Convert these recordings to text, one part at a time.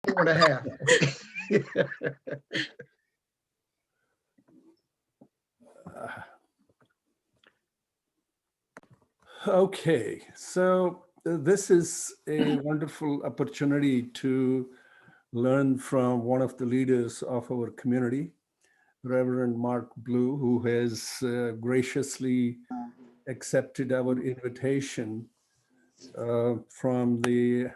4.5. Okay, so this is a wonderful opportunity to learn from one of the leaders of our community, Reverend Mark Blue, who has graciously accepted our invitation from the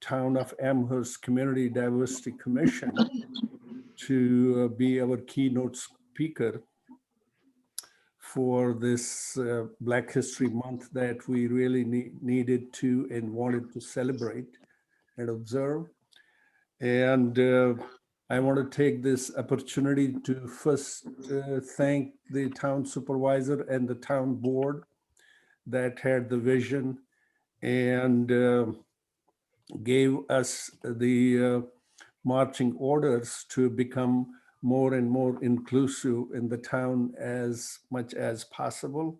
Town of Amherst Community Diversity Commission to be our keynote speaker for this Black History Month that we really needed to and wanted to celebrate and observe. And I want to take this opportunity to first thank the town supervisor and the town board that had the vision and gave us the marching orders to become more and more inclusive in the town as much as possible.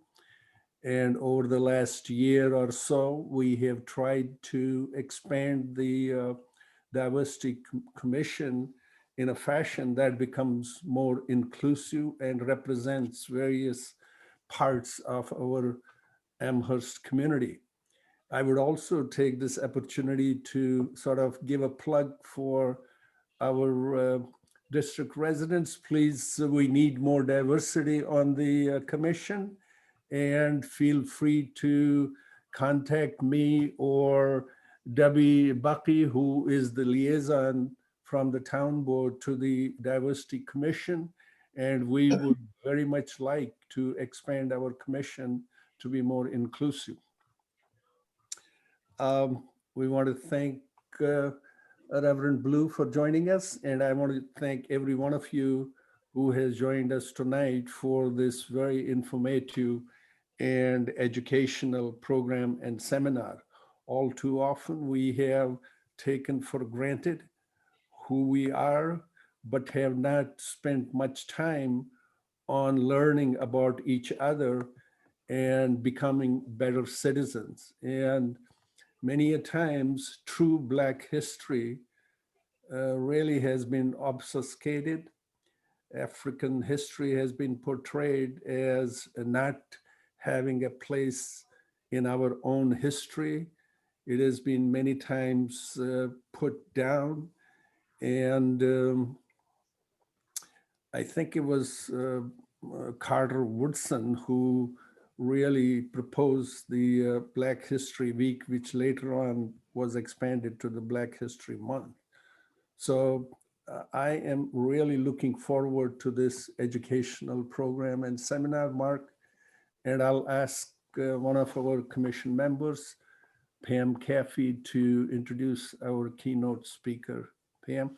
And over the last year or so, we have tried to expand the Diversity Commission in a fashion that becomes more inclusive and represents various parts of our Amherst community. I would also take this opportunity to sort of give a plug for our district residents. Please, we need more diversity on the commission, and feel free to contact me or Debbie Bucky, who is the liaison from the town board to the Diversity Commission. And we would very much like to expand our commission to be more inclusive. We want to thank Reverend Blue for joining us, and I want to thank every one of you who has joined us tonight for this very informative and educational program and seminar. All too often we have taken for granted who we are, but have not spent much time on learning about each other and becoming better citizens. And many a times, true Black history really has been obfuscated. African history has been portrayed as not having a place in our own history. It has been many times put down. And I think it was Carter Woodson who really proposed the Black History Week, which later on was expanded to the Black History Month. So I am really looking forward to this educational program and seminar, Mark, and I'll ask one of our commission members, Pam Caffey, to introduce our keynote speaker. Pam.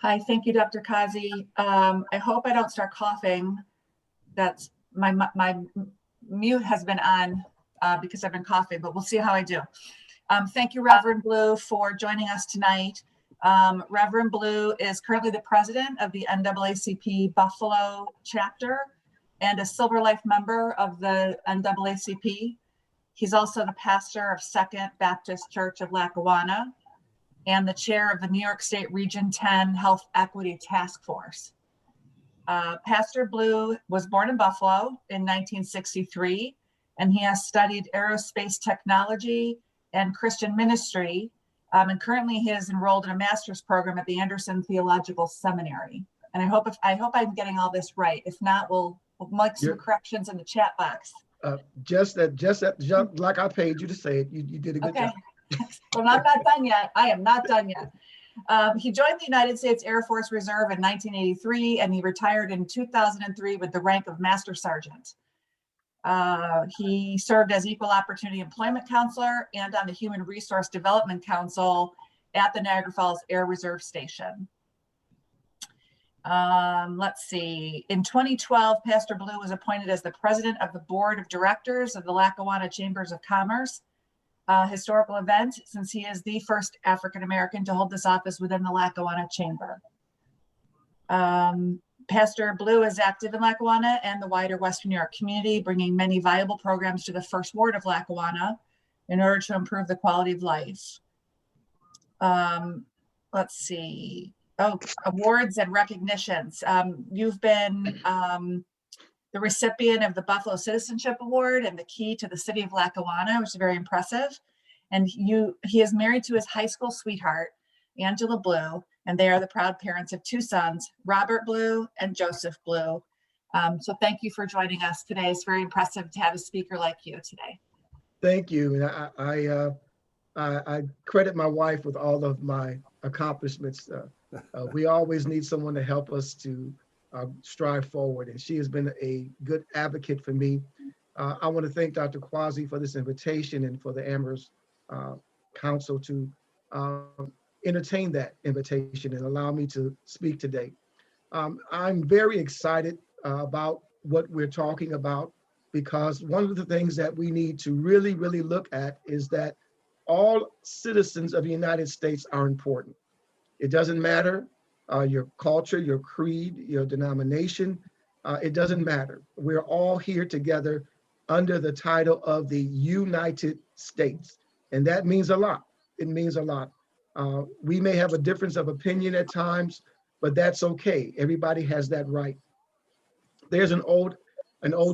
Hi, thank you, Dr. Kazi. I hope I don't start coughing. That's my mute has been on because I've been coughing, but we'll see how I do. Thank you, Reverend Blue, for joining us tonight. Reverend Blue is currently the president of the NAACP Buffalo chapter and a Silver Life member of the NAACP. He's also the pastor of Second Baptist Church of Lackawanna and the chair of the New York State Region 10 Health Equity Task Force. Pastor Blue was born in Buffalo in 1963, and he has studied aerospace technology and Christian ministry. And currently he is enrolled in a master's program at the Anderson Theological Seminary. And I hope I'm getting all this right. If not, we'll make some corrections in the chat box. Just like I paid you to say it, you did a good job. Well, I'm not done yet. I am not done yet. He joined the United States Air Force Reserve in 1983, and he retired in 2003 with the rank of Master Sergeant. He served as Equal Opportunity Employment Counselor and on the Human Resource Development Council at the Niagara Falls Air Reserve Station. Let's see. In 2012, Pastor Blue was appointed as the president of the board of directors of the Lackawanna Chambers of Commerce, historical event, since he is the first African-American to hold this office within the Lackawanna Chamber. Pastor Blue is active in Lackawanna and the wider Western New York community, bringing many viable programs to the first ward of Lackawanna in order to improve the quality of life. let's see. Oh, awards and recognitions. You've been the recipient of the Buffalo Citizenship Award and the key to the city of Lackawanna, which is very impressive. And he is married to his high school sweetheart, Angela Blue, and they are the proud parents of 2 sons, Robert Blue and Joseph Blue. So thank you for joining us today. It's very impressive to have a speaker like you today. Thank you. And I credit my wife with all of my accomplishments. We always need someone to help us to strive forward, and she has been a good advocate for me. I want to thank Dr. Quasi for this invitation and for the Amherst Council to entertain that invitation and allow me to speak today. I'm very excited about what we're talking about, because one of the things that we need to really, really look at is that all citizens of the United States are important. It doesn't matter your culture, your creed, your denomination. It doesn't matter. We're all here together under the title of the United States. And that means a lot. It means a lot. We may have a difference of opinion at times, but that's okay. Everybody has that right. There's an old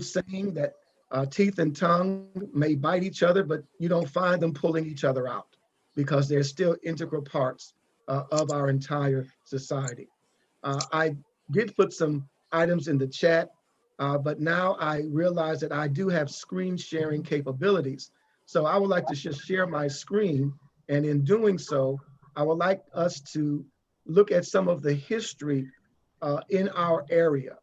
saying that teeth and tongue may bite each other, but you don't find them pulling each other out, because they're still integral parts of our entire society. I did put some items in the chat, but now I realize that I do have screen sharing capabilities. So I would like to just share my screen. And in doing so, I would like us to look at some of the history in our area.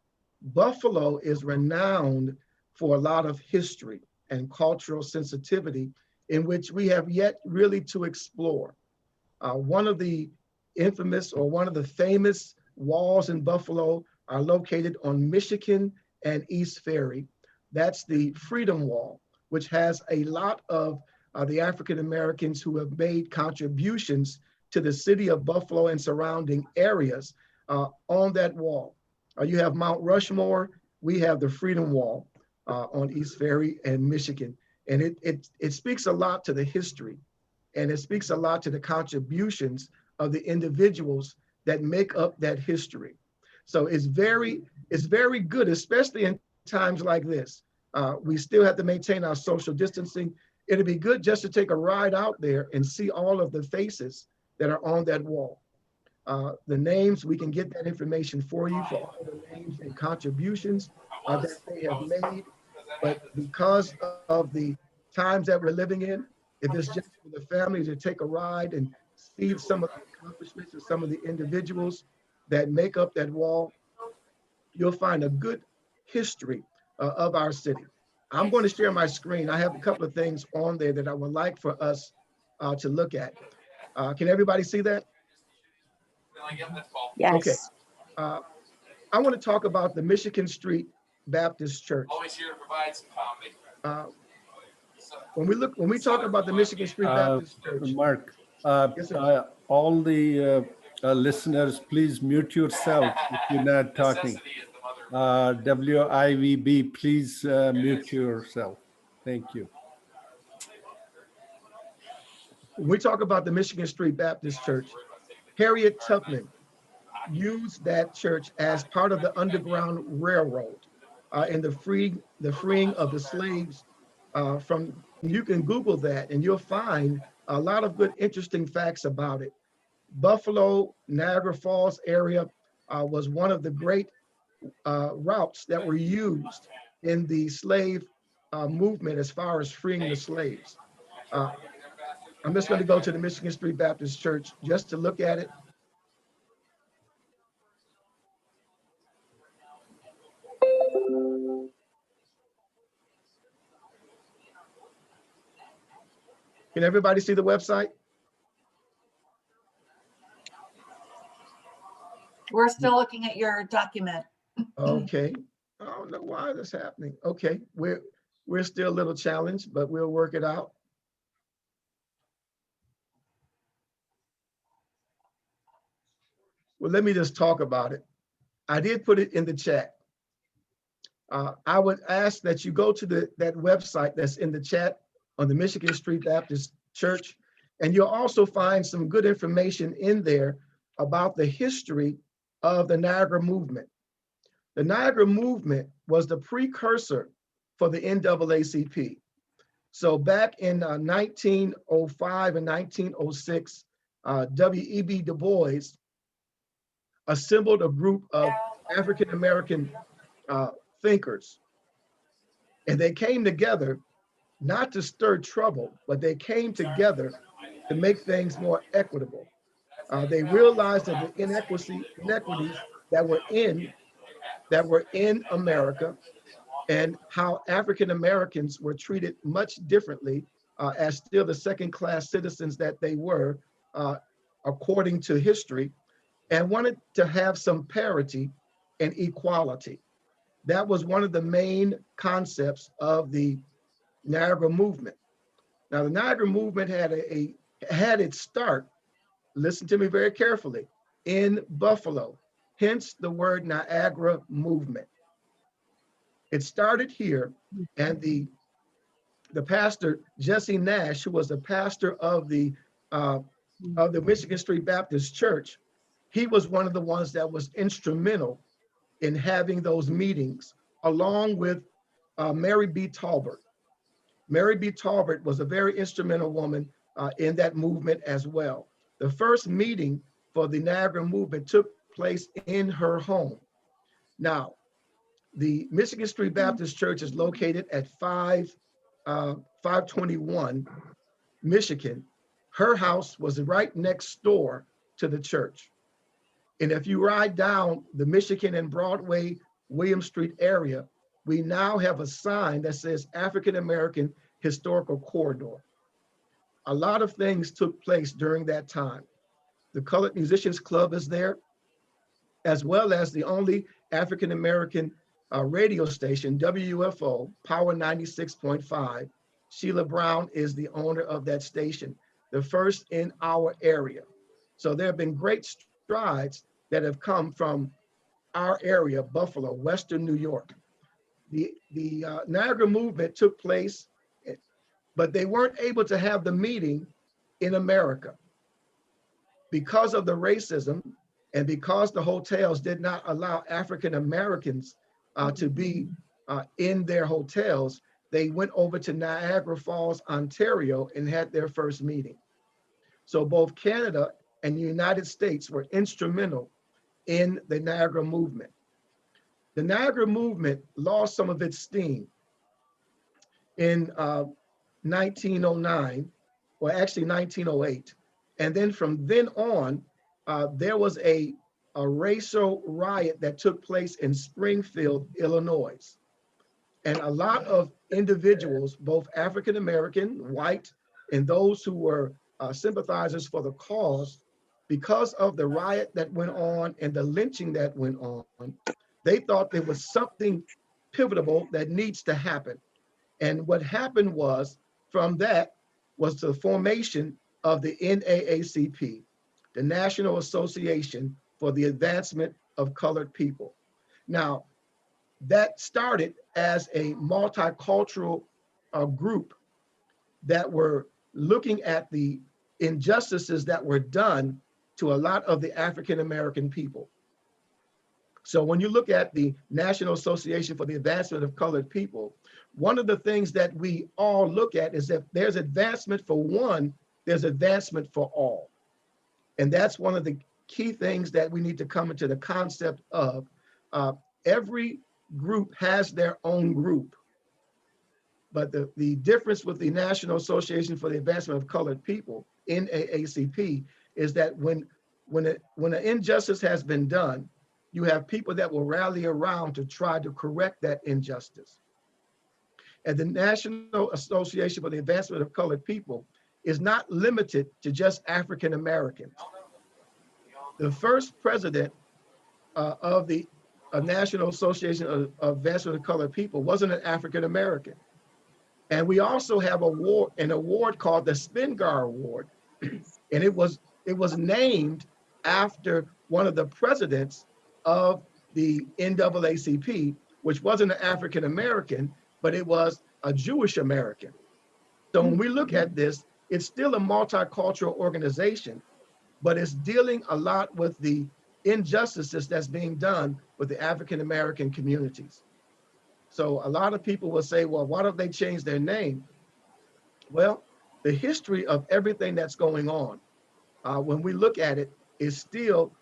Buffalo is renowned for a lot of history and cultural sensitivity in which we have yet really to explore. One of the infamous, or one of the famous walls in Buffalo are located on Michigan and East Ferry. That's the Freedom Wall, which has a lot of the African Americans who have made contributions to the city of Buffalo and surrounding areas on that wall. You have Mount Rushmore, we have the Freedom Wall on East Ferry and Michigan. And it speaks a lot to the history, and it speaks a lot to the contributions of the individuals that make up that history. So it's very good, especially in times like this. We still have to maintain our social distancing. It'd be good just to take a ride out there and see all of the faces that are on that wall. The names, we can get that information for you, for all the names and contributions that they have made. But because of the times that we're living in, if it's just for the family to take a ride and see some of the accomplishments of some of the individuals that make up that wall, you'll find a good history of our city. I'm going to share my screen. I have a couple of things on there that I would like for us to look at. Can everybody see that? Yes. Okay. I want to talk about the Michigan Street Baptist Church. Always here to provide some comedy. When we talk about the Michigan Street Baptist Church, Mark, yes, sir. all the listeners, please mute yourself if you're not talking. WIVB, please mute yourself. Thank you. When we talk about the Michigan Street Baptist Church, Harriet Tubman used that church as part of the Underground Railroad and the freeing of the slaves from. You can Google that and you'll find a lot of good, interesting facts about it. Buffalo, Niagara Falls area was one of the great routes that were used in the slave movement as far as freeing the slaves. I'm just going to go to the Michigan Street Baptist Church just to look at it. Can everybody see the website? We're still looking at your document. Okay. I don't know why that's happening. Okay, we're still a little challenged, but we'll work it out. Well, let me just talk about it. I did put it in the chat. I would ask that you go to that website that's in the chat on the Michigan Street Baptist Church, and you'll also find some good information in there about the history of the Niagara movement. The Niagara movement was the precursor for the NAACP. So back in 1905 and 1906, W.E.B. Du Bois assembled a group of African-American thinkers. And they came together not to stir trouble, but they came together to make things more equitable. They realized that the inequities that were in America, and how African Americans were treated much differently as still the second-class citizens that they were, according to history, and wanted to have some parity and equality. That was one of the main concepts of the Niagara movement. Now, the Niagara movement had its start, listen to me very carefully, in Buffalo, hence the word Niagara movement. It started here, and the pastor, Jesse Nash, who was the pastor of the Michigan Street Baptist Church, he was one of the ones that was instrumental in having those meetings, along with Mary B. Talbert. Mary B. Talbert was a very instrumental woman in that movement as well. The first meeting for the Niagara movement took place in her home. Now, the Michigan Street Baptist Church is located at 521 Michigan. Her house was right next door to the church. And if you ride down the Michigan and Broadway, William Street area, we now have a sign that says African American Historical Corridor. A lot of things took place during that time. The Colored Musicians Club is there, as well as the only African American radio station, WUFO, Power 96.5. Sheila Brown is the owner of that station, the first in our area. So there have been great strides that have come from our area, Buffalo, Western New York. The Niagara movement took place, but they weren't able to have the meeting in America because of the racism, and because the hotels did not allow African Americans to be in their hotels. They went over to Niagara Falls, Ontario, and had their first meeting. So both Canada and the United States were instrumental in the Niagara movement. The Niagara movement lost some of its steam in 1909, or actually 1908. And then from then on, there was a racial riot that took place in Springfield, Illinois. And a lot of individuals, both African-American, white, and those who were sympathizers for the cause, because of the riot that went on and the lynching that went on, they thought there was something pivotal that needs to happen. And what happened was, from that, was the formation of the NAACP, the National Association for the Advancement of Colored People. Now, that started as a multicultural group that were looking at the injustices that were done to a lot of the African American people. So when you look at the National Association for the Advancement of Colored People, one of the things that we all look at is that there's advancement for one, there's advancement for all. And that's one of the key things that we need to come into the concept of. Every group has their own group. But the difference with the National Association for the Advancement of Colored People, NAACP, is that when an injustice has been done, you have people that will rally around to try to correct that injustice. And the National Association for the Advancement of Colored People is not limited to just African Americans. The first president of the National Association of Advancement of Colored People wasn't an African American. And we also have an award called the Spingar Award, and it was named after one of the presidents of the NAACP, which wasn't an African American, but it was a Jewish American. So when we look at this, it's still a multicultural organization, but it's dealing a lot with the injustices that's being done with the African American communities. So a lot of people will say, well, why don't they change their name? Well, the history of everything that's going on, when we look at it, is still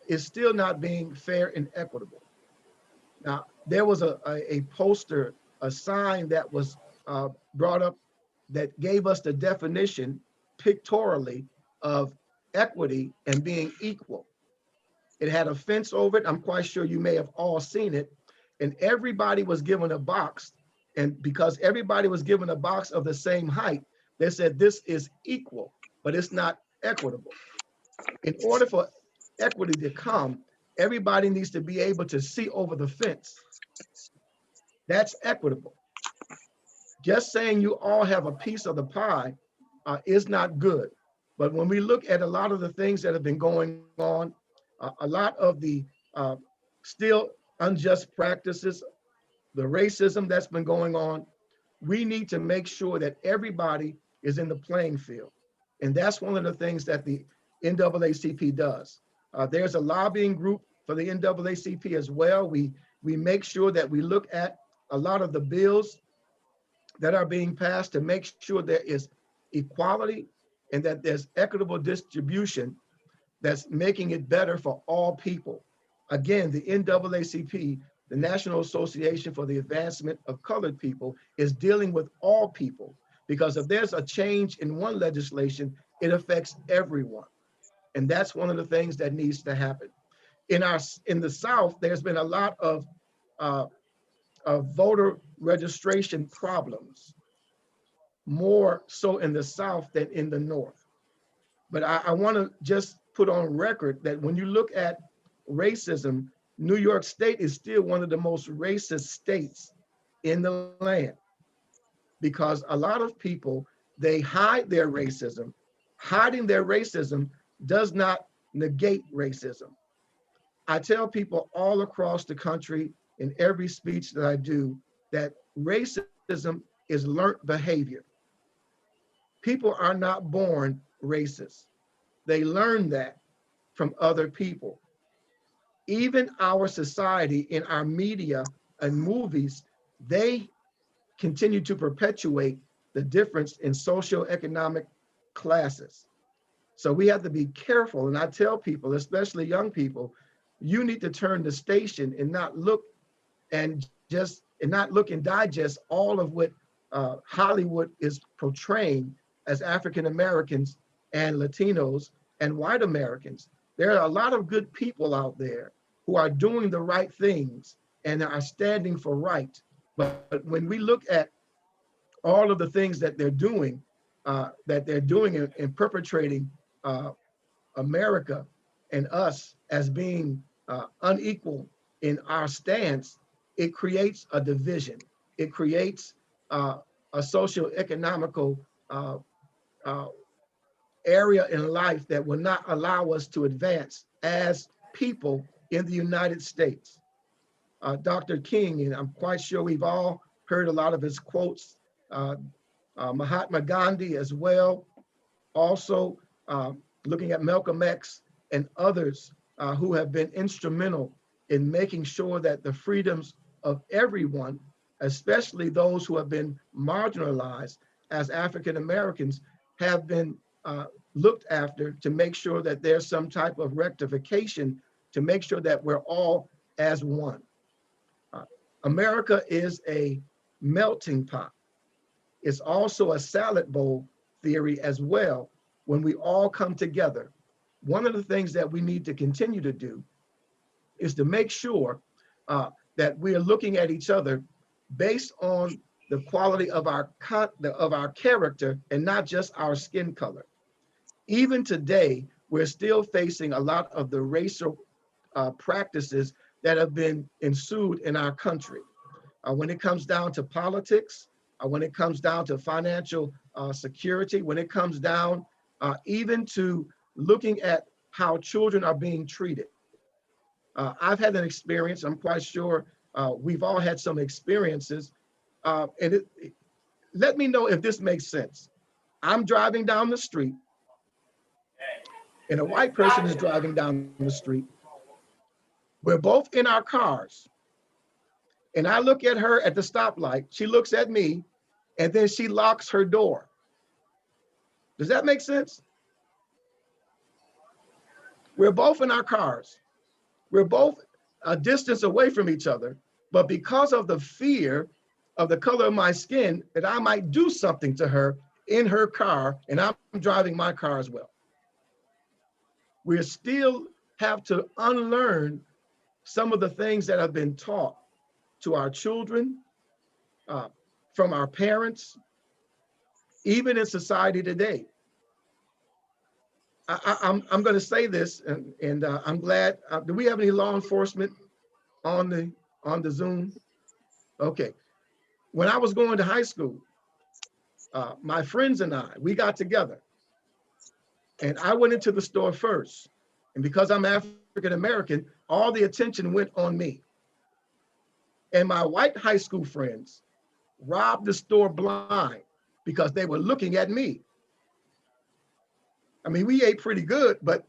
is still not being fair and equitable. Now, there was a poster, a sign that was brought up that gave us the definition pictorially of equity and being equal. It had a fence over it. I'm quite sure you may have all seen it. And everybody was given a box. And because everybody was given a box of the same height, they said this is equal, but it's not equitable. In order for equity to come, everybody needs to be able to see over the fence. That's equitable. Just saying you all have a piece of the pie is not good. But when we look at a lot of the things that have been going on, a lot of the uh, still unjust practices, the racism that's been going on, we need to make sure that everybody is in the playing field. And that's one of the things that the NAACP does. There's a lobbying group for the NAACP as well. We make sure that we look at a lot of the bills that are being passed to make sure there is equality and that there's equitable distribution that's making it better for all people. Again, the NAACP, the National Association for the Advancement of Colored People, is dealing with all people, because if there's a change in one legislation, it affects everyone. And that's one of the things that needs to happen. In the South, there's been a lot uh, of voter registration problems, more so in the South than in the North. But I want to just put on record that when you look at racism, New York State is still one of the most racist states in the land, because a lot of people, they hide their racism. Hiding their racism does not negate racism. I tell people all across the country in every speech that I do that racism is learned behavior. People are not born racist. They learn that from other people. Even our society, in our media and movies, they continue to perpetuate the difference in socioeconomic classes. So we have to be careful. And I tell people, especially young people, you need to turn the station and not look and digest all of what Hollywood is portraying as African Americans and Latinos and white Americans. There are a lot of good people out there who are doing the right things and are standing for right. But when we look at all of the things that they're doing and perpetrating America and us as being unequal in our stance, it creates a division. It creates a socioeconomical area in life that will not allow us to advance as people in the United States. Dr. King, and I'm quite sure we've all heard a lot of his quotes, Mahatma Gandhi as well, also looking at Malcolm X and others who have been instrumental in making sure that the freedoms of everyone, especially those who have been marginalized as African Americans, have been looked after, to make sure that there's some type of rectification to make sure that we're all as one. America is a melting pot. It's also a salad bowl theory as well. When we all come together, one of the things that we need to continue to do is to make sure that we are looking at each other based on the quality of our character and not just our skin color. Even today, we're still facing a lot of the racial practices that have been ensued in our country. When it comes down to politics, when it comes down to financial security, when it comes down even to looking at how children are being treated. I've had an experience, I'm quite sure we've all had some experiences, let me know if this makes sense. I'm driving down the street and a white person is driving down the street. We're both in our cars. And I look at her at the stoplight. She looks at me, and then she locks her door. Does that make sense? We're both in our cars. We're both a distance away from each other, but because of the fear of the color of my skin, that I might do something to her in her car, and I'm driving my car as well. We still have to unlearn some of the things that have been taught to our children, from our parents, even in society today. I'm going to say this, and I'm glad. Do we have any law enforcement on the Zoom? Okay. When I was going to high school, my friends and we got together, and I went into the store first. And because I'm African American, all the attention went on me. And my white high school friends robbed the store blind because they were looking at me. I mean, we ate pretty good, but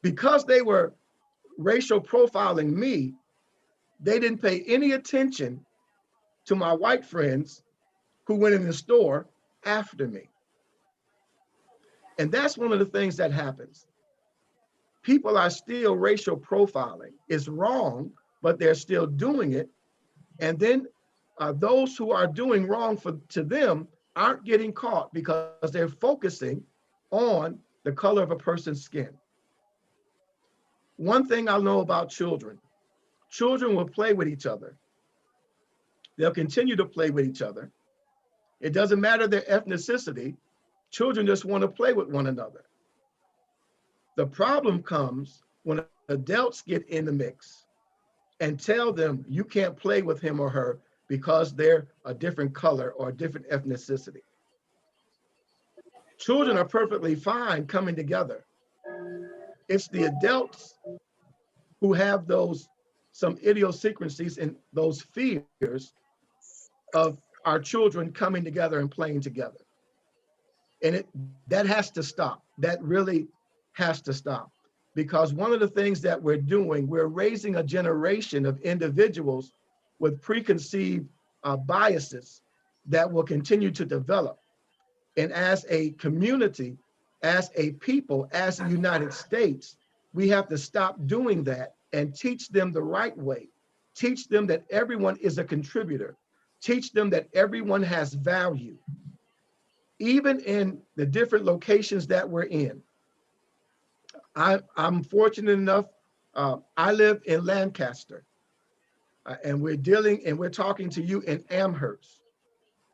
because they were racial profiling me, they didn't pay any attention to my white friends who went in the store after me. And that's one of the things that happens. People are still racial profiling. It's wrong, but they're still doing it. And then those who are doing wrong to them aren't getting caught because they're focusing on the color of a person's skin. One thing I know about children will play with each other. They'll continue to play with each other. It doesn't matter their ethnicity. Children just want to play with one another. The problem comes when adults get in the mix and tell them you can't play with him or her because they're a different color or a different ethnicity. Children are perfectly fine coming together. It's the adults who have some idiosyncrasies and those fears of our children coming together and playing together. And that has to stop. That really has to stop. Because one of the things that we're doing, we're raising a generation of individuals with preconceived biases that will continue to develop. And as a community, as a people, as the United States, we have to stop doing that and teach them the right way. Teach them that everyone is a contributor. Teach them that everyone has value. Even in the different locations that we're in. I'm fortunate enough, I live in Lancaster, and we're talking to you in Amherst,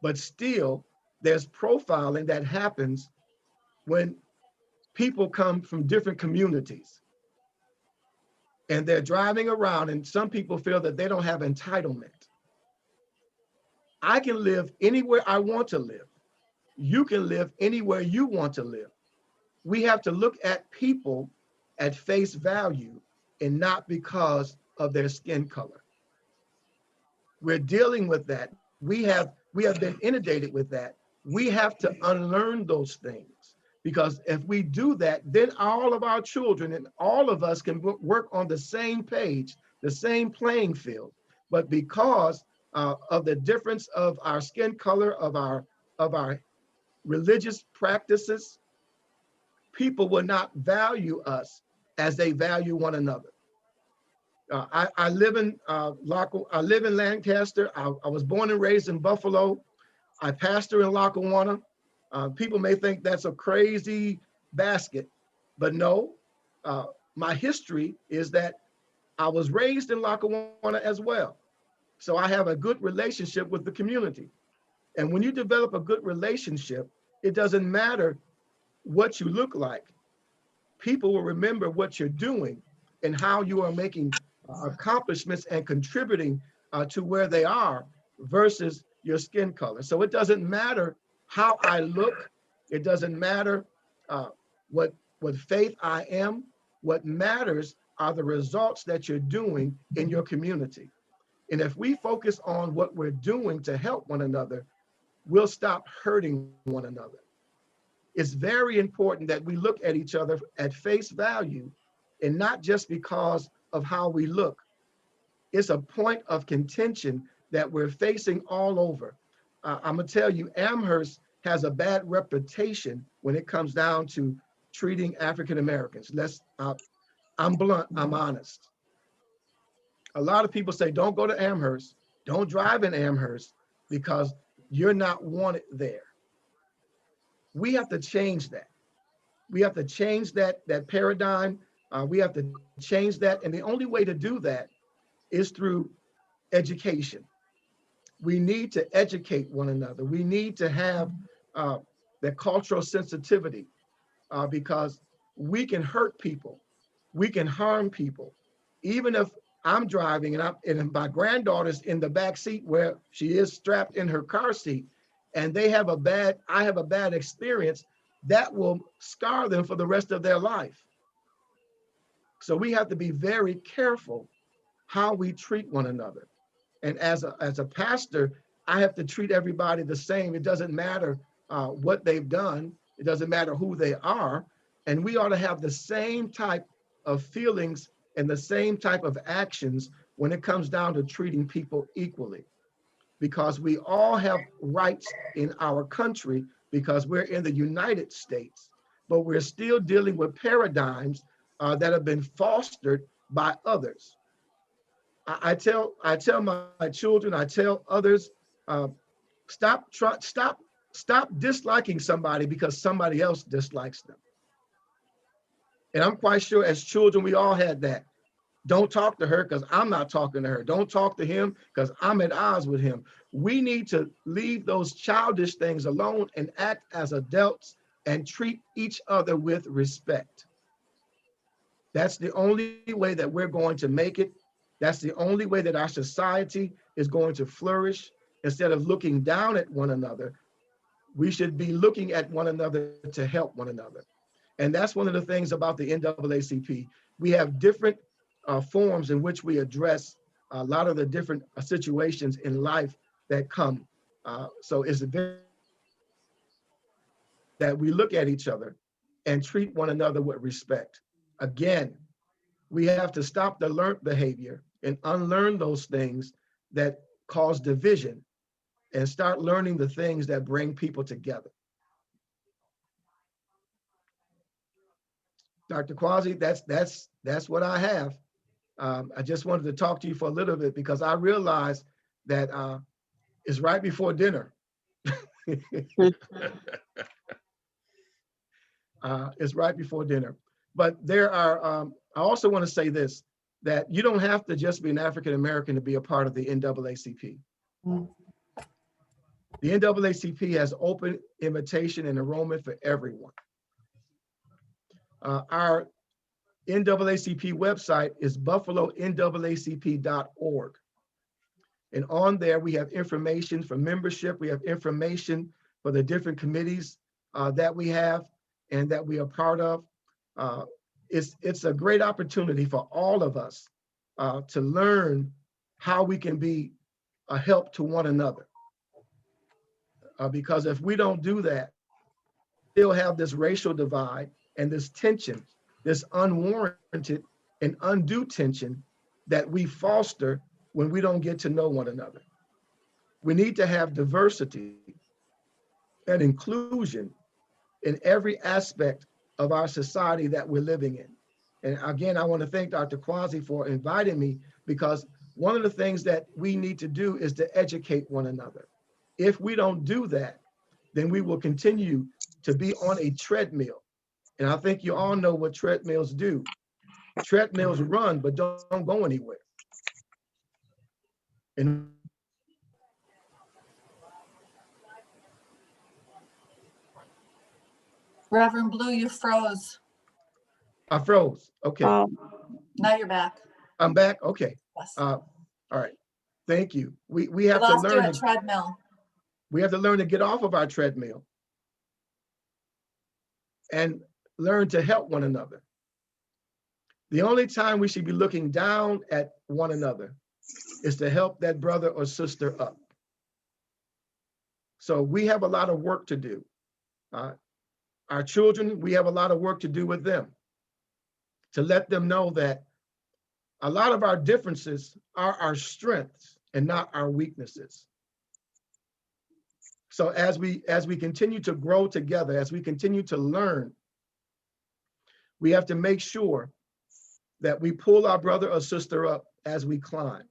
but still there's profiling that happens when people come from different communities and they're driving around, and some people feel that they don't have entitlement. I can live anywhere I want to live. You can live anywhere you want to live. We have to look at people at face value and not because of their skin color. We're dealing with that. We have been inundated with that. We have to unlearn those things, because if we do that, then all of our children and all of us can work on the same page, the same playing field. But because of the difference of our skin color, of our religious practices, people will not value us as they value one another. I live in Lancaster. I was born and raised in Buffalo. I pastor in Lackawanna. People may think that's a crazy basket, but no. My history is that I was raised in Lackawanna as well. So I have a good relationship with the community. And when you develop a good relationship, it doesn't matter what you look like. People will remember what you're doing and how you are making accomplishments and contributing to where they are versus your skin color. So it doesn't matter how I look. It doesn't matter what faith I am. What matters are the results that you're doing in your community. And if we focus on what we're doing to help one another, we'll stop hurting one another. it's very important that we look at each other at face value and not just because of how we look. It's a point of contention that we're facing all over. I'm gonna tell you, Amherst has a bad reputation when it comes down to treating African Americans. I'm blunt, I'm honest. A lot of people say, don't go to Amherst, don't drive in Amherst because you're not wanted there. We have to change that. We have to change that paradigm. We have to change that. And the only way to do that is through education. We need to educate one another. We need to have that cultural sensitivity because we can hurt people. We can harm people. Even if I'm driving and my granddaughter's in the back seat where she is strapped in her car seat and I have a bad experience, that will scar them for the rest of their life. So we have to be very careful how we treat one another. And as a pastor, I have to treat everybody the same. It doesn't matter what they've done. It doesn't matter who they are. And we ought to have the same type of feelings and the same type of actions when it comes down to treating people equally. Because we all have rights in our country because we're in the United States, but we're still dealing with paradigms that have been fostered by others. I tell my children, I tell others, stop disliking somebody because somebody else dislikes them. And I'm quite sure as children, we all had that. Don't talk to her because I'm not talking to her. Don't talk to him because I'm at odds with him. We need to leave those childish things alone and act as adults and treat each other with respect. That's the only way that we're going to make it. That's the only way that our society is going to flourish. Instead of looking down at one another, we should be looking at one another to help one another. And that's one of the things about the NAACP. We have different forms in which we address a lot of the different situations in life that come. So it's very that we look at each other and treat one another with respect. Again, we have to stop the learned behavior and unlearn those things that cause division and start learning the things that bring people together. Dr. Quasi, that's what I have. I just wanted to talk to you for a little bit because I realized that it's right before dinner. It's right before dinner. But there are, I also want to say this, that you don't have to just be an African-American to be a part of the NAACP. The NAACP has open invitation and enrollment for everyone. Our NAACP website is buffaloNAACP.org. And on there, we have information for membership. We have information for the different committees that we have and that we are part of. It's a great opportunity for all of us to learn how we can be a help to one another. Because if we don't do that, we'll have this racial divide and this tension, this unwarranted and undue tension that we foster when we don't get to know one another. We need to have diversity and inclusion in every aspect of our society that we're living in. And again, I want to thank Dr. Quasi for inviting me because one of the things that we need to do is to educate one another. If we don't do that, then we will continue to be on a treadmill. And I think you all know what treadmills do. Treadmills run, but don't go anywhere. And Reverend Blue, you froze. I froze. Okay. Now you're back. I'm back. Okay. Yes. All right. Thank you. We We have to lost you learn at treadmill. we have to learn to get off of our treadmill and learn to help one another. The only time we should be looking down at one another is to help that brother or sister up. So we have a lot of work to do. Our children, we have a lot of work to do with them, to let them know that a lot of our differences are our strengths and not our weaknesses. So as we continue to grow together, as we continue to learn, we have to make sure that we pull our brother or sister up as we climb.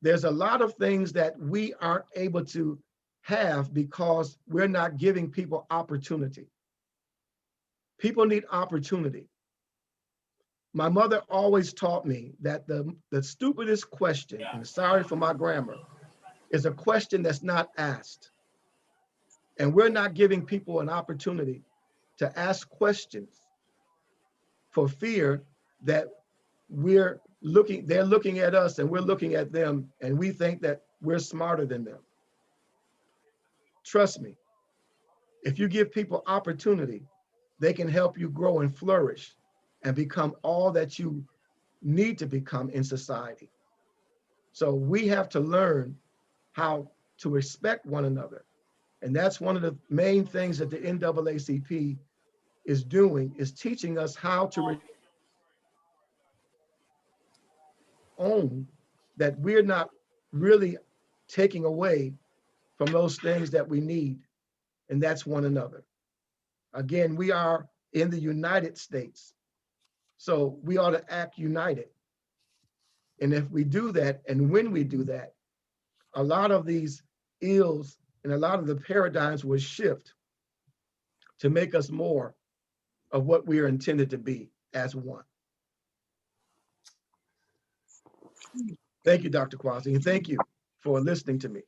There's a lot of things that we aren't able to have because we're not giving people opportunity. People need opportunity. My mother always taught me that the stupidest question, and sorry for my grammar, is a question that's not asked. And we're not giving people an opportunity to ask questions for fear that they're looking at us and we're looking at them and we think that we're smarter than them. Trust me, if you give people opportunity, they can help you grow and flourish and become all that you need to become in society. So we have to learn how to respect one another. And that's one of the main things that the NAACP is doing, is teaching us how to own that we're not really taking away from those things that we need, and that's one another. Again, we are in the United States, so we ought to act united. And if we do that, and when we do that, a lot of these ills and a lot of the paradigms will shift to make us more of what we are intended to be as one. Thank you, Dr. Kwasi, and thank you for listening to me.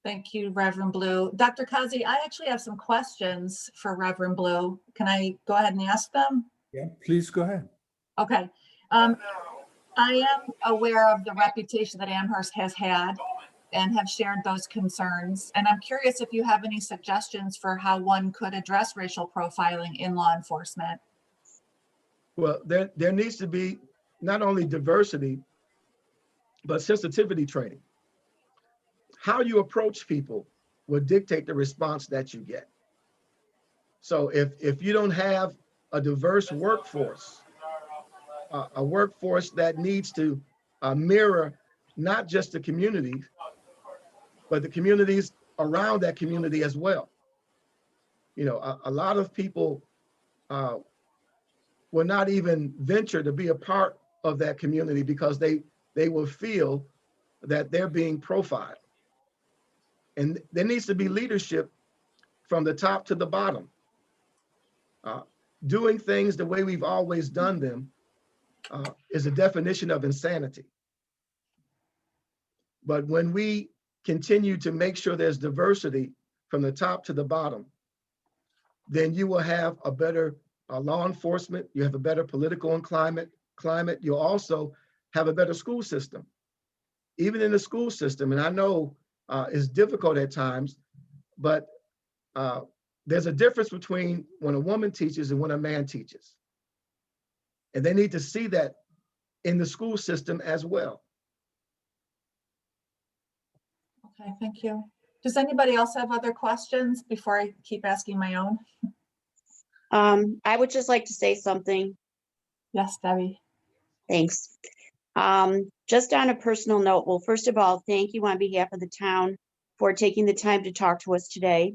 Thank you, Reverend Blue. Dr. Kazi, I actually have some questions for Reverend Blue. Can I go ahead and ask them? Yeah, please go ahead. Okay. I am aware of the reputation that Amherst has had and have shared those concerns. And I'm curious if you have any suggestions for how one could address racial profiling in law enforcement. Well, there needs to be not only diversity, but sensitivity training. How you approach people will dictate the response that you get. So if you don't have a diverse workforce, a workforce that needs to mirror not just the community, but the communities around that community as well. You know, a lot of people will not even venture to be a part of that community because they will feel that they're being profiled. And there needs to be leadership from the top to the bottom. Doing things the way we've always done them is a definition of insanity. But when we continue to make sure there's diversity from the top to the bottom, then you will have a better law enforcement, you have a better political and climate, you'll also have a better school system. Even in the school system, and I know it's difficult at times, but there's a difference between when a woman teaches and when a man teaches. And they need to see that in the school system as well. Okay, thank you. Does anybody else have other questions before I keep asking my own? I would just like to say something. Yes, Debbie. Thanks. Just on a personal note, well, first of all, thank you on behalf of the town for taking the time to talk to us today.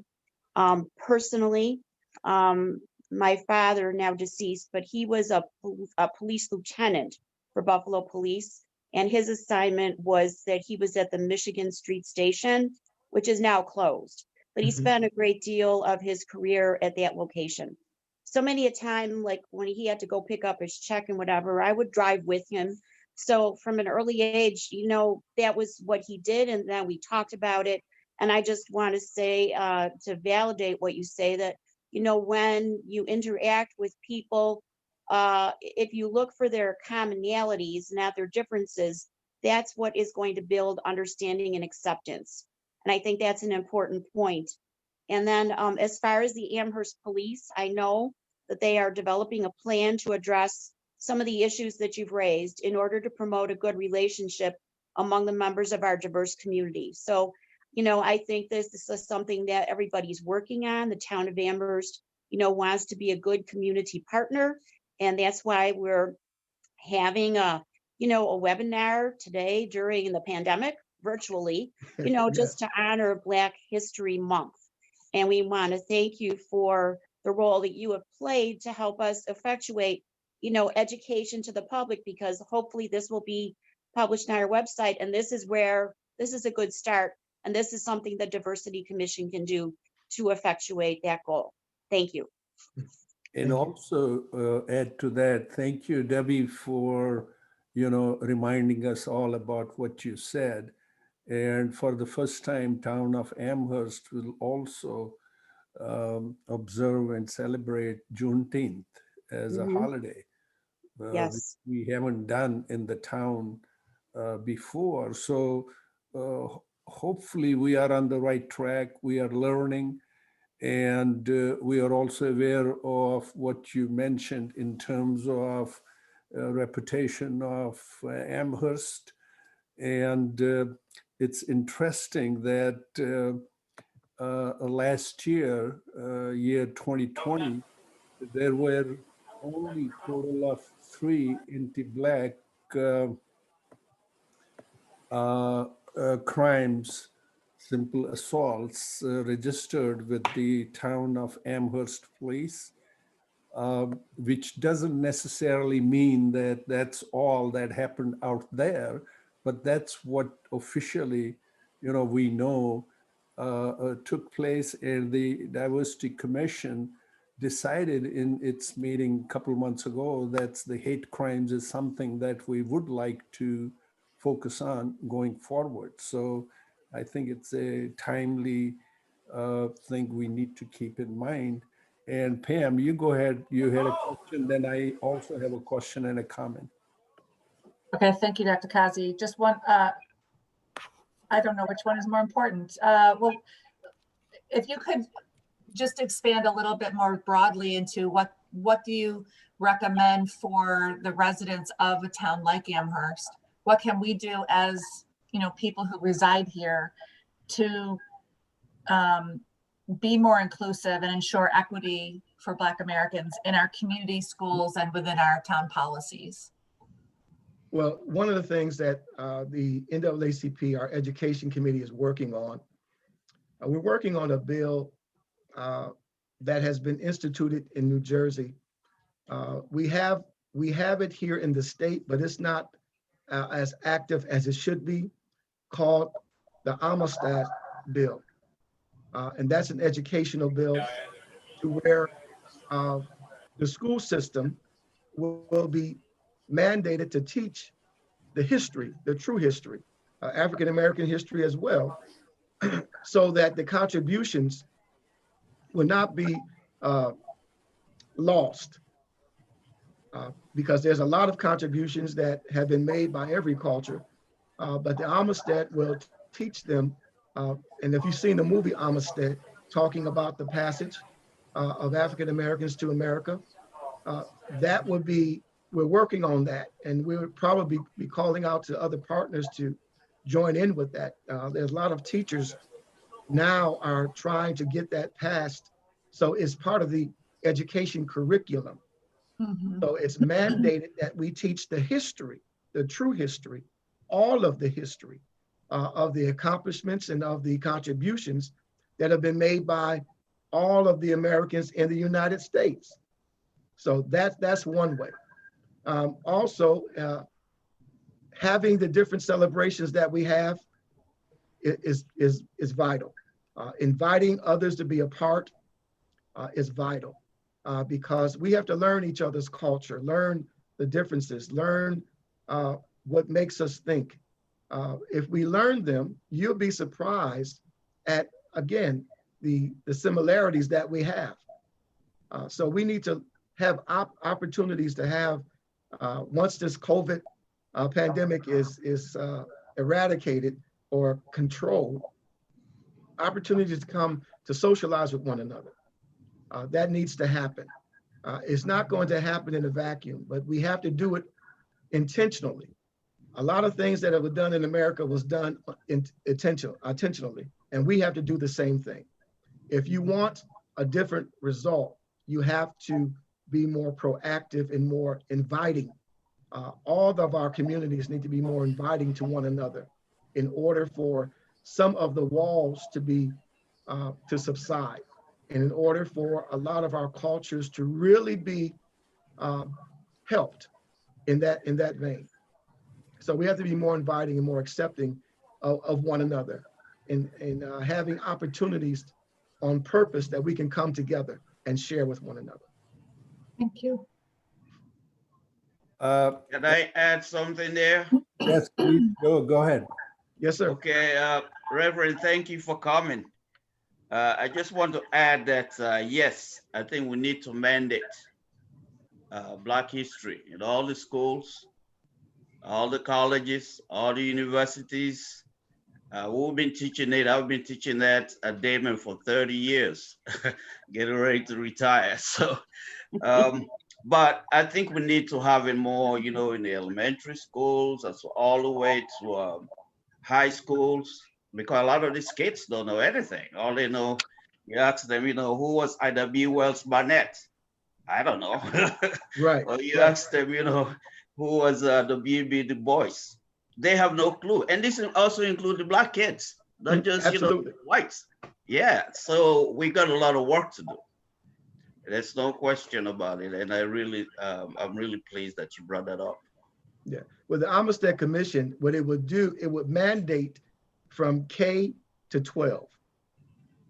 Personally, my father, now deceased, but he was a police lieutenant for Buffalo Police, and his assignment was that he was at the Michigan Street Station, which is now closed, but he spent a great deal of his career at that location. So many a time, like when he had to go pick up his check and whatever, I would drive with him. So from an early age, you know, that was what he did. And then we talked about it. And I just want to say, to validate what you say, that, you know, when you interact with people, if you look for their commonalities, not their differences, that's what is going to build understanding and acceptance. And I think that's an important point. And then as far as the Amherst Police, I know that they are developing a plan to address some of the issues that you've raised in order to promote a good relationship among the members of our diverse community. So I think this is something that everybody's working on. The town of Amherst, wants to be a good community partner. And that's why we're having a webinar today during the pandemic virtually, Yeah. just to honor Black History Month. And we want to thank you for the role that you have played to help us effectuate, education to the public, because hopefully this will be published on our website. And this is a good start. And this is something the Diversity Commission can do to effectuate that goal. Thank you. And Thank you. also add to that, thank you, Debbie, for, reminding us all about what you said. And for the first time, town of Amherst will also observe and celebrate Juneteenth as a Mhm. holiday. Which Yes. we haven't done in the town before. So hopefully we are on the right track. We are learning, and we are also aware of what you mentioned in terms of reputation of Amherst. And it's interesting that last year, year 2020, there were only total of 3 anti-Black crimes, simple assaults registered with the town of Amherst Police, which doesn't necessarily mean that that's all that happened out there, but that's what officially, we know took place. And the Diversity Commission decided in its meeting a couple months ago that the hate crimes is something that we would like to focus on going forward. So I think it's a timely thing we need to keep in mind. And Pam, you go ahead. You had a question, then I also have a question and a comment. Okay, thank you, Dr. Kazi. Just one, I don't know which one is more important. Well, if you could just expand a little bit more broadly into what do you recommend for the residents of a town like Amherst? What can we do as, people who reside here to be more inclusive and ensure equity for Black Americans in our community schools and within our town policies? Well, one of the things that the NAACP, our education committee, is working on, we're working on a bill that has been instituted in New Jersey. We have it here in the state, but it's not as active as it should be, called the Amherst bill. And that's an educational bill to where the school system will be mandated to teach the history, the true history, African-American history as well, so that the contributions will not be lost. Because there's a lot of contributions that have been made by every culture, but the Amherst will teach them. And if you've seen the movie Amherst, talking about the passage of African Americans to America, that would be, we're working on that, and we'll probably be calling out to other partners to join in with that. There's a lot of teachers now are trying to get that passed, so it's part of the education curriculum. Mm-hmm. So it's mandated that we teach the history, the true history, all of the history of the accomplishments and of the contributions that have been made by all of the Americans in the United States. So that's one way. Also, having the different celebrations that we have is vital. Inviting others to be a part is vital. Because we have to learn each other's culture, learn the differences, learn what makes us think. If we learn them, you'll be surprised at, again, the similarities that we have. So we need to have opportunities to have, once this COVID pandemic is eradicated or controlled, opportunities to come to socialize with one another. That needs to happen. It's not going to happen in a vacuum, but we have to do it intentionally. A lot of things that were done in America was done intentionally. And we have to do the same thing. If you want a different result, you have to be more proactive and more inviting. All of our communities need to be more inviting to one another in order for some of the walls to be to subside, and in order for a lot of our cultures to really be helped in that vein. So we have to be more inviting and more accepting of one another, and having opportunities on purpose that we can come together and share with one another. Thank you. Can I add something there? Yes, please, go ahead. Yes, sir. Okay, Reverend, thank you for coming. I just want to add that, yes, I think we need to mandate Black history in all the schools, all the colleges, all the universities. We've been teaching it. I've been teaching that at Damon for 30 years, getting ready to retire. So, but I think we need to have it more, in the elementary schools, as all the way to high schools, because a lot of these kids don't know anything. All they know, you ask them, who was I.W. Wells Barnett? I don't know. Right. Or you ask them, who was W.B. Du Bois? They have no clue. And this also includes the Black kids, not just, Absolutely. whites. Yeah, so we got a lot of work to do. There's no question about it. And I'm really pleased that you brought that up. Yeah. Well, the Amherst Commission, what it would do, it would mandate from K to 12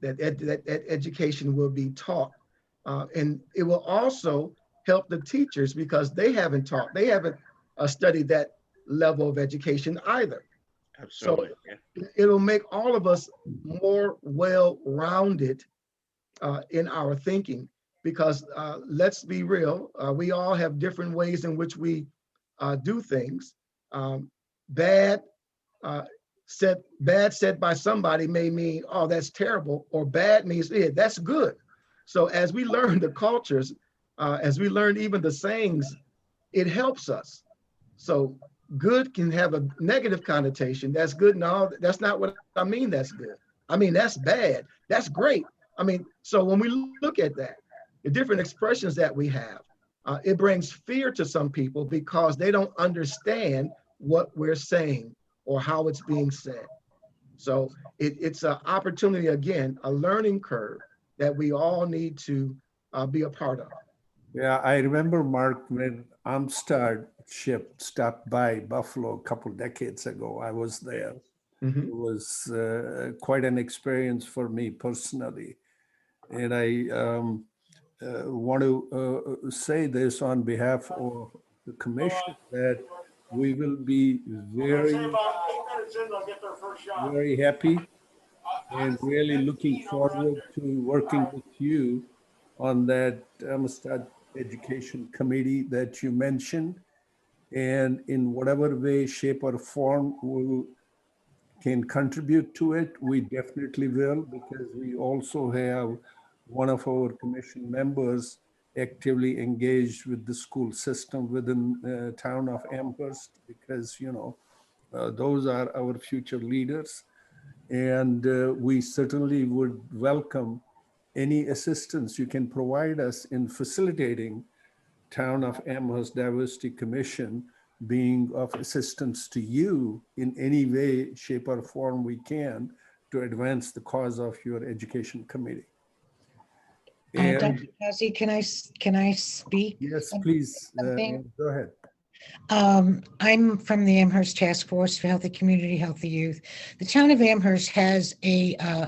that education will be taught. And it will also help the teachers because they haven't studied that level of education either. Absolutely. So it'll make all of us more well-rounded in our thinking, because let's be real, we all have different ways in which we do things. Bad said by somebody may mean, oh, that's terrible, or bad means, yeah, that's good. So as we learn the cultures, as we learn even the sayings, it helps us. So good can have a negative connotation. That's good. No, that's not what I mean. That's good. I mean, that's bad. That's great. I mean, so when we look at that, the different expressions that we have, it brings fear to some people because they don't understand what we're saying or how it's being said. So it's an opportunity, again, a learning curve that we all need to be a part of. Yeah, I remember, Mark, when Amherst ship stopped by Buffalo a couple decades ago. I was there. Mm-hmm. It was quite an experience for me personally. And I want to say this on behalf of the commission, that we will be very, very happy and really looking forward to working with you on that Amherst Education Committee that you mentioned. And in whatever way, shape, or form we can contribute to it, we definitely will, because we also have one of our commission members actively engaged with the school system within the town of Amherst, because, those are our future leaders. And we certainly would welcome any assistance you can provide us in facilitating Town of Amherst Diversity Commission being of assistance to you in any way, shape, or form we can to advance the cause of your education committee. And Dr. Cassie, can I speak? yes, please, go ahead. I'm from the Amherst Task Force for Healthy Community, Healthy Youth. The town of Amherst has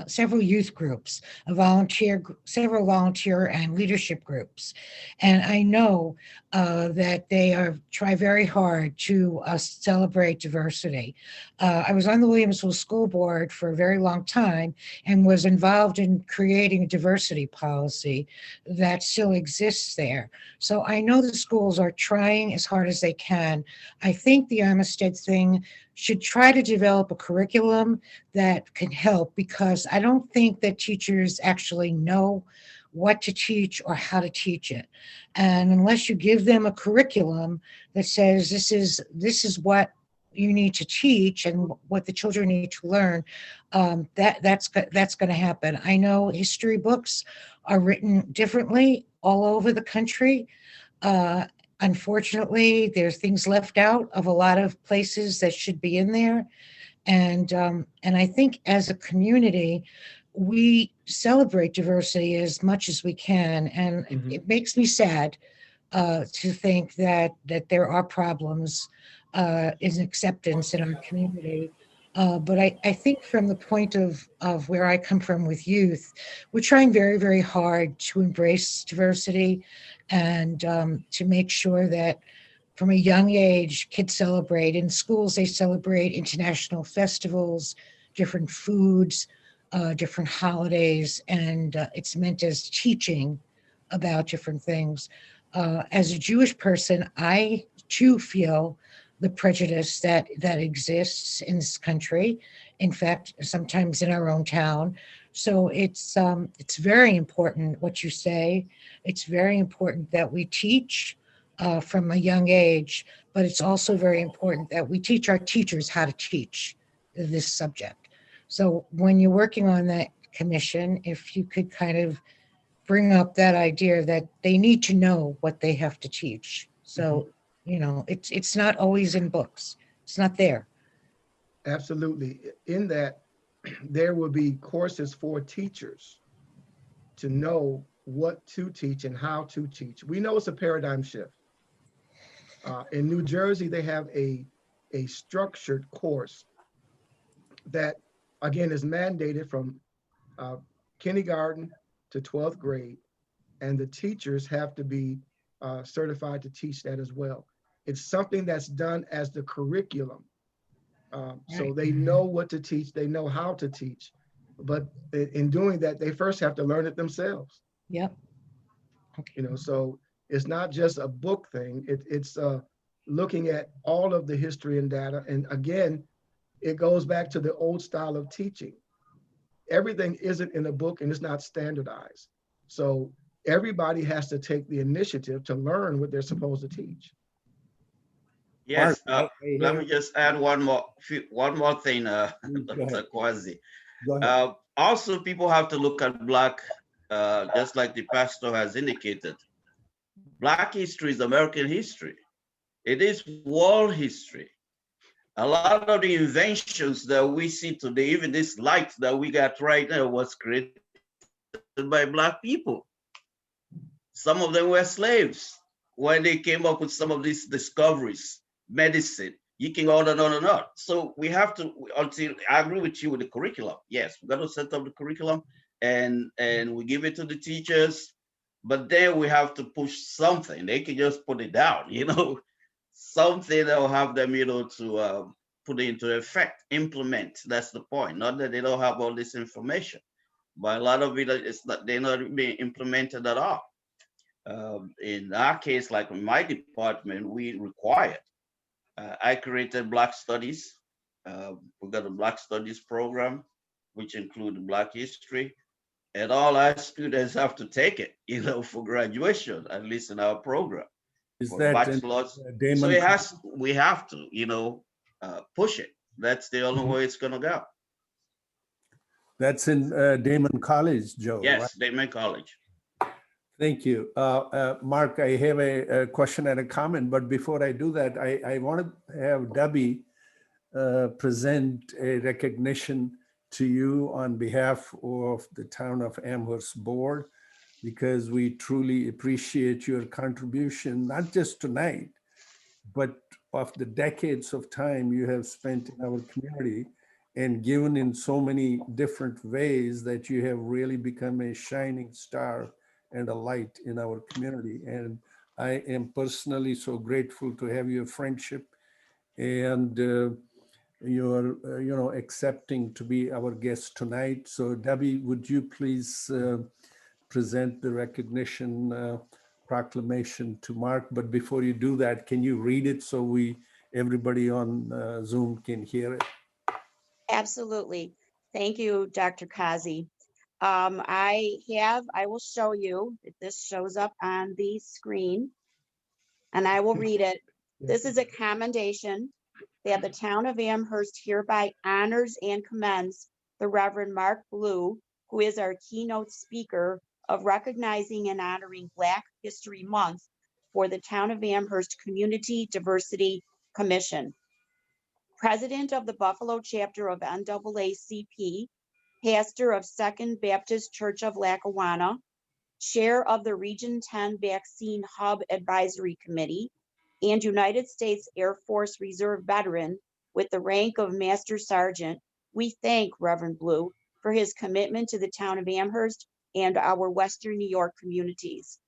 several youth groups, several volunteer and leadership groups. And I know that they try very hard to celebrate diversity. I was on the Williamsville School Board for a very long time and was involved in creating a diversity policy that still exists there. So I know the schools are trying as hard as they can. I think the Armistead thing should try to develop a curriculum that can help, because I don't think that teachers actually know what to teach or how to teach it. And unless you give them a curriculum that says this is what you need to teach and what the children need to learn, that's going to happen. I know history books are written differently all over the country. Uh, Unfortunately, there's things left out of a lot of places that should be in there. And I think as a community, we celebrate diversity as much as we can. And Mhm. it makes me sad to think that there are problems in acceptance in our community. But I think from the point of where I come from with youth, we're trying very, very hard to embrace diversity and to make sure that from a young age, kids celebrate. In schools, they celebrate international festivals, different foods, different holidays, and it's meant as teaching about different things. As a Jewish person, I too feel the prejudice that exists in this country. In fact, sometimes in our own town. So it's very important what you say. It's very important that we teach from a young age, but it's also very important that we teach our teachers how to teach this subject. So when you're working on that commission, if you could kind of bring up that idea that they need to know what they have to teach. So, it's not always in books. It's not there. Absolutely. In that, there will be courses for teachers to know what to teach and how to teach. We know it's a paradigm shift. In New Jersey, they have a structured course that, again, is mandated from uh, kindergarten to 12th grade, and the teachers have to be certified to teach that as well. It's something that's done as the curriculum. So Right. they know what to teach, they know how to teach, but in doing that, they first have to learn it themselves. Yep. Okay. So it's not just a book thing. It's looking at all of the history and data. And again, it goes back to the old style of teaching. Everything isn't in a book and it's not standardized. So everybody has to take the initiative to learn what they're supposed to teach. Yes, Mark, let me just add one more thing, Go Dr. ahead. Kwazi. Go ahead. Also, people have to look at Black, just like the pastor has indicated. Black history is American history. It is world history. A lot of the inventions that we see today, even this light that we got right now, was created by Black people. Some of them were slaves when they came up with some of these discoveries, medicine. You can on and on and on. So we have to, until I agree with you with the curriculum. Yes, we got to set up the curriculum and we give it to the teachers, but then we have to push something. They can just put it down, something that will have them, to put it into effect, implement. That's the point. Not that they don't have all this information, but a lot of it is that they're not being implemented at all. In our case, like in my department, we required. I created Black Studies. We got a Black Studies program, which include Black history, and all our students have to take it, for graduation, at least in our program, Is for that in bachelor's. So Damon? we have to, push it. That's the only way it's gonna go. That's in Damon College, Joe, right? Yes, Damon College. Thank you. Mark, I have a question and a comment, but before I do that, I want to have Debbie present a recognition to you on behalf of the Town of Amherst Board, because we truly appreciate your contribution, not just tonight, but of the decades of time you have spent in our community and given in so many different ways that you have really become a shining star and a light in our community. And I am personally so grateful to have your friendship and your accepting to be our guest tonight. So Debbie, would you please present the recognition proclamation to Mark? But before you do that, can you read it so everybody on Zoom can hear it? Absolutely. Thank you, Dr. Kazi. I will show you if this shows up on the screen, and I will read it. This is a commendation that the town of Amherst hereby honors and commends the Reverend Mark Blue, who is our keynote speaker of recognizing and honoring Black History Month for the town of Amherst Community Diversity Commission. President of the Buffalo chapter of NAACP, pastor of Second Baptist Church of Lackawanna, chair of the Region 10 Vaccine Hub Advisory Committee, and United States Air Force Reserve veteran with the rank of Master Sergeant, we thank Reverend Blue for his commitment to the town of Amherst and our Western New York communities.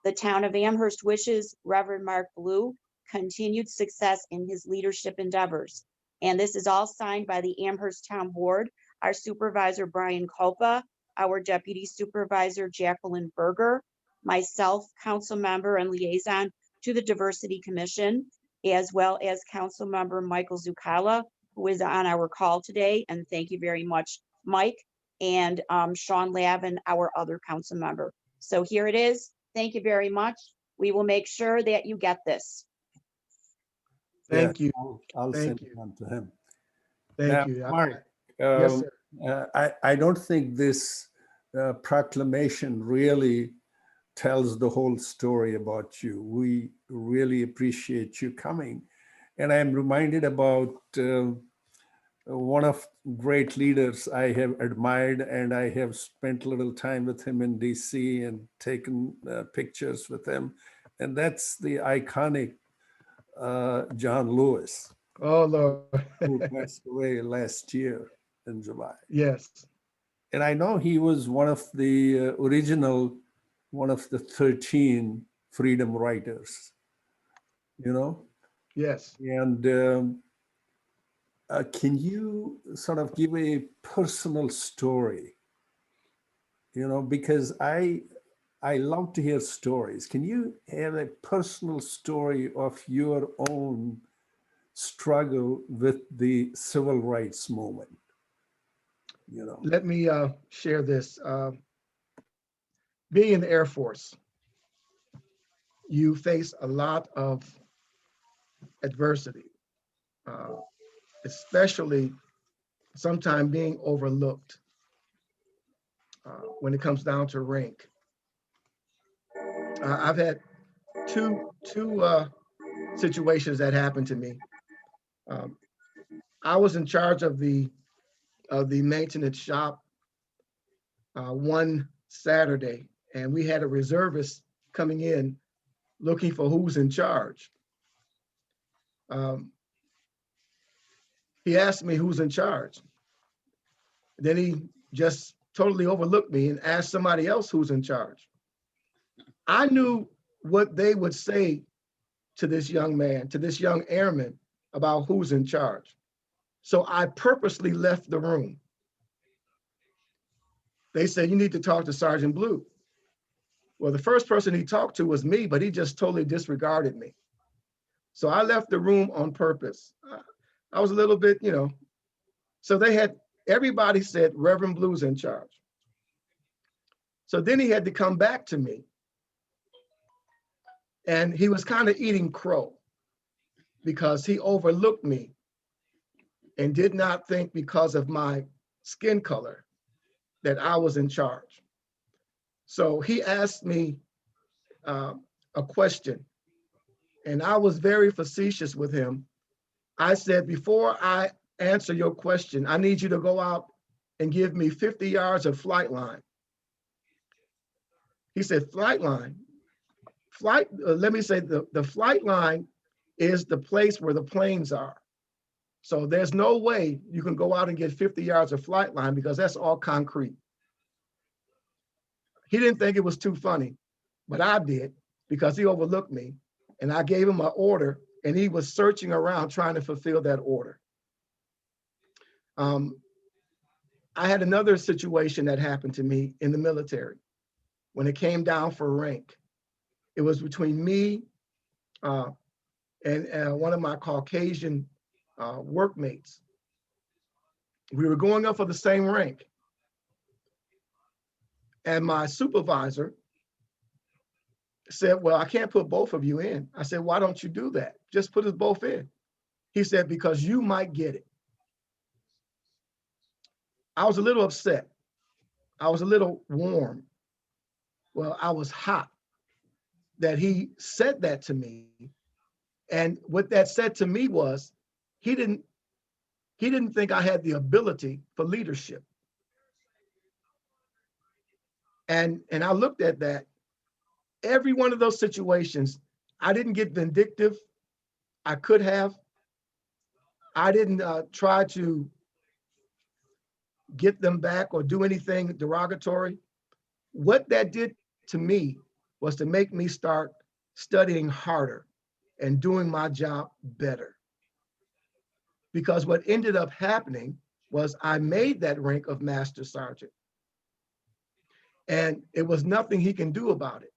The town of Amherst wishes Reverend Mark Blue continued success in his leadership endeavors. And this is all signed by the Amherst Town Board, our supervisor, Brian Copa, our deputy supervisor, Jacqueline Berger, myself, council member and liaison to the Diversity Commission, as well as council member Michael Zucala, who is on our call today. And thank you very much, Mike, and Sean Lavin, our other council member. So here it is. Thank you very much. We will make sure that you get this. Thank you. I'll Thank send you. it on to him. Thank Now, you. Mark, Yes, sir. I don't think this proclamation really tells the whole story about you. We really appreciate you coming. And I'm reminded about one of great leaders I have admired, and I have spent a little time with him in DC and taken pictures with him. And that's the iconic John Lewis, Oh, Lord. who passed away last year in July. Yes. And I know he was one of the original, one of the 13 freedom writers, you know? Yes. And can you sort of give a personal story, you know, because I love to hear stories. Can you have a personal story of your own struggle with the civil rights movement? You know, Let me share this. Being in the Air Force, you face a lot of adversity, especially sometimes being overlooked when it comes down to rank. I've had two situations that happened to me. I was in charge of the maintenance shop one Saturday, and we had a reservist coming in looking for who's in charge. He asked me who's in charge. Then he just totally overlooked me and asked somebody else who's in charge. I knew what they would say to this young man, to this young airman, about who's in charge. So I purposely left the room. They said, you need to talk to Sergeant Blue. Well, the first person he talked to was me, but he just totally disregarded me. So I left the room on purpose. I was a little bit, you know, so everybody said Reverend Blue's in charge. So then he had to come back to me. And he was kind of eating crow because he overlooked me and did not think because of my skin color that I was in charge. So he asked me a question, and I was very facetious with him. I said, before I answer your question, I need you to go out and give me 50 yards of flight line. He said, flight line? Let me say the flight line is the place where the planes are. So there's no way you can go out and get 50 yards of flight line because that's all concrete. He didn't think it was too funny, but I did because he overlooked me, and I gave him an order, and he was searching around trying to fulfill that order. I had another situation that happened to me in the military when it came down for rank. It was between me and one of my Caucasian workmates. We were going up for the same rank. And my supervisor said, well, I can't put both of you in. I said, why don't you do that? Just put us both in. He said, because you might get it. I was a little upset. I was a little warm. Well, I was hot that he said that to me. And what that said to me was he didn't think I had the ability for leadership. And I looked at that. Every one of those situations, I didn't get vindictive. I could have. I didn't try to get them back or do anything derogatory. What that did to me was to make me start studying harder and doing my job better. Because what ended up happening was I made that rank of Master Sergeant. And it was nothing he can do about it.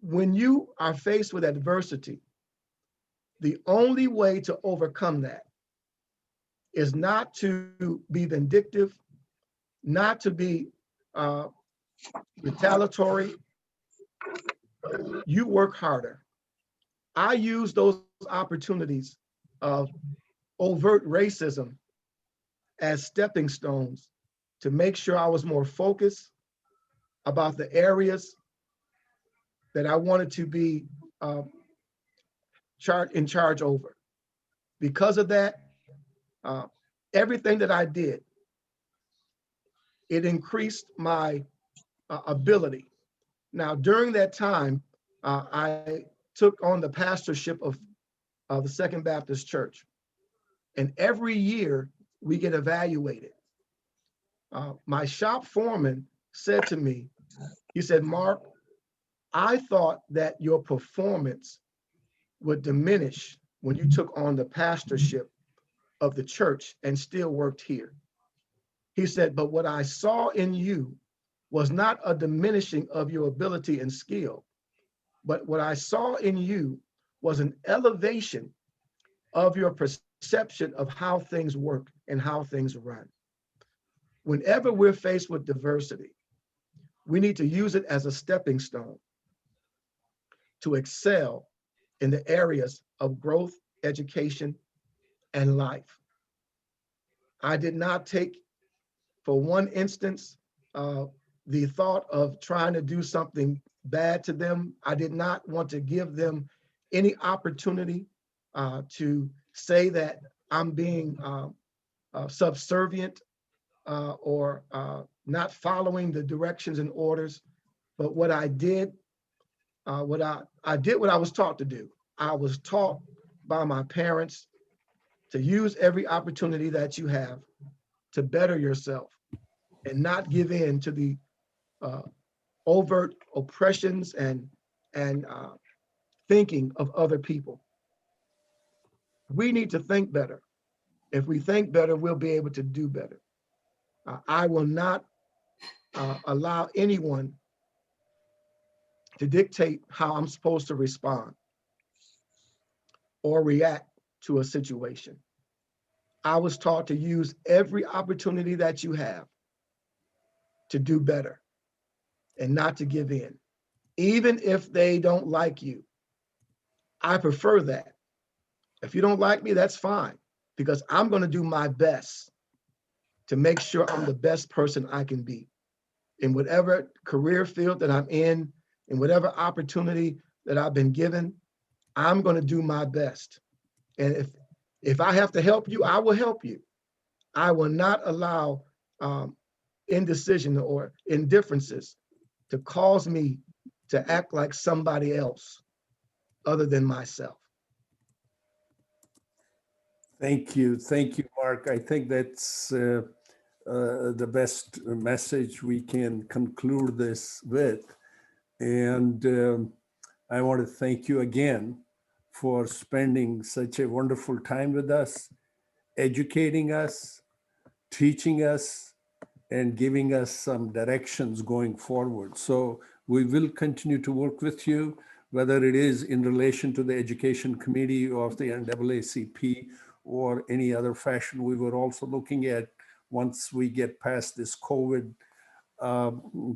When you are faced with adversity, the only way to overcome that is not to be vindictive, not to be retaliatory. You work harder. I use those opportunities of overt racism as stepping stones to make sure I was more focused about the areas that I wanted to be in charge over. Because of that, everything that I did, it increased my ability. Now, during that time, I took on the pastorship of the Second Baptist Church. And every year we get evaluated. My shop foreman said to me, he said, Mark, I thought that your performance would diminish when you took on the pastorship of the church and still worked here. He said, but what I saw in you was not a diminishing of your ability and skill, but what I saw in you was an elevation of your perception of how things work and how things run. Whenever we're faced with diversity, we need to use it as a stepping stone to excel in the areas of growth, education, and life. I did not take, for one instance, the thought of trying to do something bad to them. I did not want to give them any opportunity to say that I'm being subservient or not following the directions and orders. But what I did, I did what I was taught to do. I was taught by my parents to use every opportunity that you have to better yourself and not give in to the overt oppressions and thinking of other people. We need to think better. If we think better, we'll be able to do better. I will not allow anyone to dictate how I'm supposed to respond or react to a situation. I was taught to use every opportunity that you have to do better and not to give in. Even if they don't like you, I prefer that. If you don't like me, that's fine, because I'm going to do my best to make sure I'm the best person I can be in whatever career field that I'm in whatever opportunity that I've been given. I'm going to do my best. And if I have to help you, I will help you. I will not allow indecision or indifferences to cause me to act like somebody else other than myself. Thank you, Mark. I think that's the best message we can conclude this with. And I want to thank you again for spending such a wonderful time with us, educating us, teaching us, and giving us some directions going forward. So we will continue to work with you, whether it is in relation to the education committee of the NAACP or any other fashion. We were also looking at, once we get past this COVID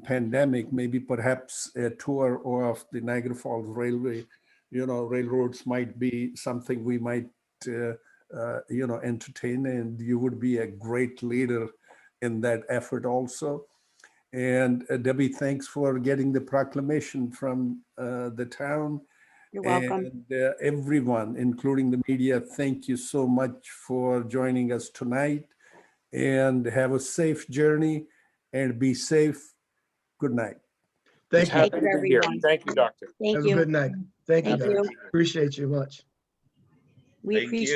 pandemic, maybe perhaps a tour of the Niagara Falls Railway railroads might be something we might, entertain, and you would be a great leader in that effort also. And Debbie, thanks for getting the proclamation from the town. You're welcome. And everyone, including the media, thank you so much for joining us tonight. And have a safe journey and be safe. Good night. Thank you. Happy Thank you, to be here. everyone. Thank you, Doctor. Thank Have a you. good night. Thank you, Thank guys. you. Appreciate you much. We Thank appreciate you.